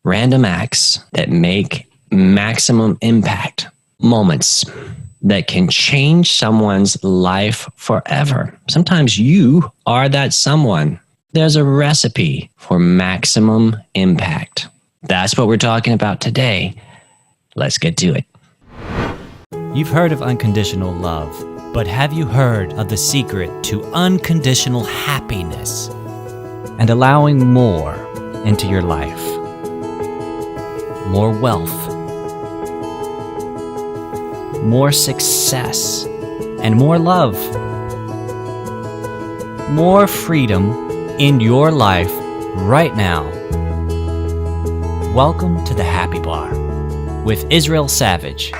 Random acts that make maximum impact, moments that can change someone's life forever. Sometimes you are that someone. There's a recipe for maximum impact. That's what we're talking about today. Let's get to it. You've heard of unconditional love, but have you heard of the secret to unconditional happiness and allowing more into your life? More wealth, more success, and more love. More freedom in your life right now. Welcome to the Happy Bar with Israel Savage.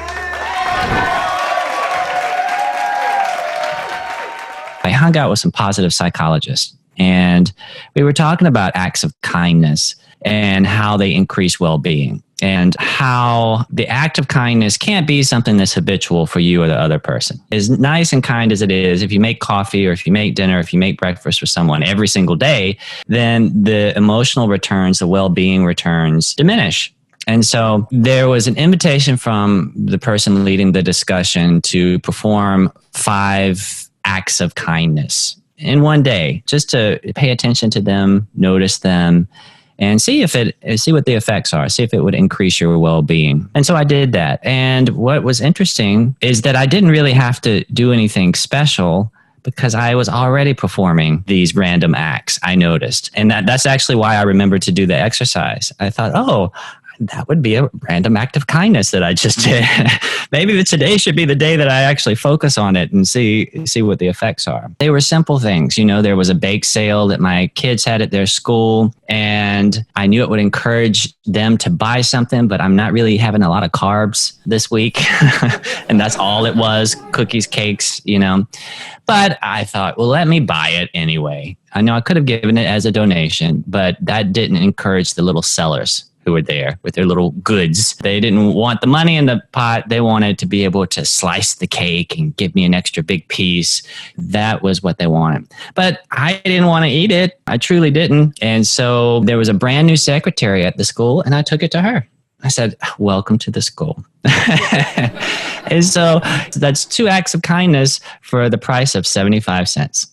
I hung out with some positive psychologists, and we were talking about acts of kindness and how they increase well-being, and how the act of kindness can't be something that's habitual for you or the other person. As nice and kind as it is, if you make coffee or if you make dinner, if you make breakfast for someone every single day, then the emotional returns, the well-being returns diminish. And so there was an invitation from the person leading the discussion to perform 5 acts of kindness in one day, just to pay attention to them, notice them, and see what the effects are, see if it would increase your well-being. And so I did that. And what was interesting is that I didn't really have to do anything special because I was already performing these random acts, I noticed. And that's actually why I remembered to do the exercise. I thought, that would be a random act of kindness that I just did. Maybe today should be the day that I actually focus on it and see what the effects are. They were simple things. You know, there was a bake sale that my kids had at their school, and I knew it would encourage them to buy something, but I'm not really having a lot of carbs this week. And that's all it was, cookies, cakes, you know. But I thought, well, let me buy it anyway. I know I could have given it as a donation, but that didn't encourage the little sellers who were there with their little goods. They didn't want the money in the pot. They wanted to be able to slice the cake and give me an extra big piece. That was what they wanted. But I didn't want to eat it. I truly didn't. And so there was a brand new secretary at the school, and I took it to her. I said, welcome to the school. And so that's 2 acts of kindness for the price of 75 cents.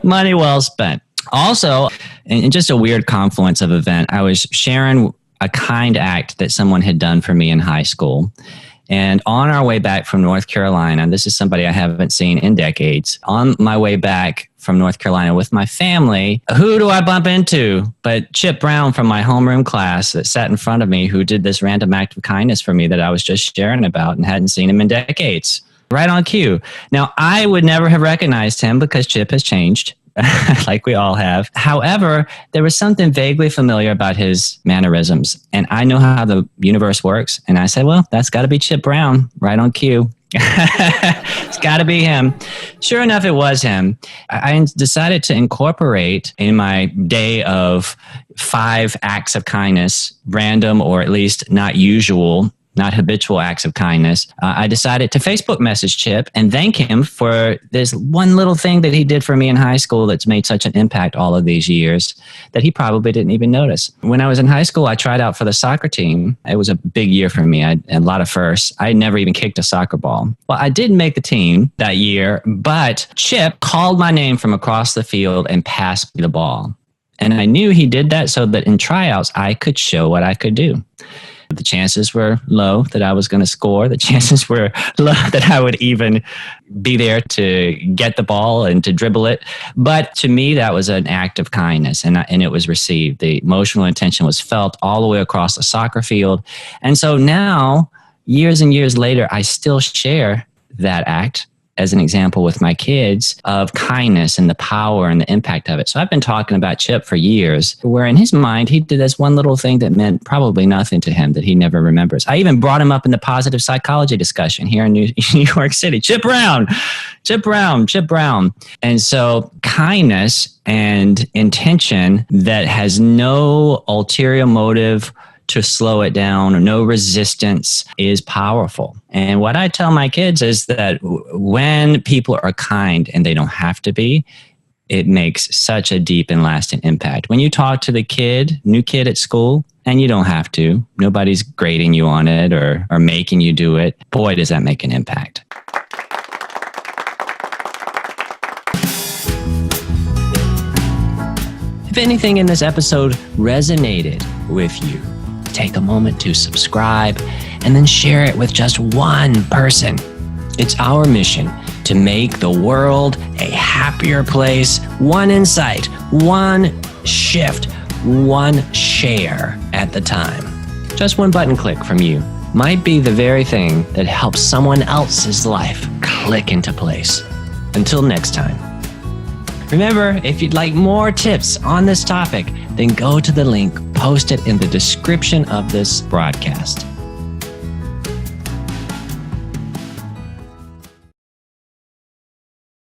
Money well spent. Also, in just a weird confluence of event, I was sharing a kind act that someone had done for me in high school. And on our way back from North Carolina, this is somebody I haven't seen in decades. On my way back from North Carolina with my family, who do I bump into but Chip Brown from my homeroom class that sat in front of me, who did this random act of kindness for me that I was just sharing about and hadn't seen him in decades. Right on cue. Now, I would never have recognized him because Chip has changed. Like we all have. However, there was something vaguely familiar about his mannerisms. And I know how the universe works. And I said, well, that's got to be Chip Brown, right on cue. It's got to be him. Sure enough, it was him. I decided to incorporate in my day of 5 acts of kindness, random or at least not usual, not habitual acts of kindness, I decided to Facebook message Chip and thank him for this one little thing that he did for me in high school that's made such an impact all of these years that he probably didn't even notice. When I was in high school, I tried out for the soccer team. It was a big year for me. I had a lot of firsts. I had never even kicked a soccer ball. Well, I didn't make the team that year, but Chip called my name from across the field and passed me the ball. And I knew he did that so that in tryouts, I could show what I could do. The chances were low that I was going to score. The chances were low that I would even be there to get the ball and to dribble it. But to me, that was an act of kindness, and it was received. The emotional intention was felt all the way across the soccer field. And so now, years and years later, I still share that act as an example with my kids of kindness and the power and the impact of it. So I've been talking about Chip for years, where in his mind, he did this one little thing that meant probably nothing to him that he never remembers. I even brought him up in the positive psychology discussion here in New York City. Chip Brown. And so kindness and intention that has no ulterior motive to slow it down, or no resistance is powerful. And what I tell my kids is that when people are kind, and they don't have to be, it makes such a deep and lasting impact. When you talk to the new kid at school, and you don't have to, nobody's grading you on it or making you do it, boy, does that make an impact. If anything in this episode resonated with you, take a moment to subscribe and then share it with just one person. It's our mission to make the world a happier place, one insight, one shift, one share at the time. Just one button click from you might be the very thing that helps someone else's life click into place. Until next time. Remember, if you'd like more tips on this topic, then go to the link posted in the description of this broadcast.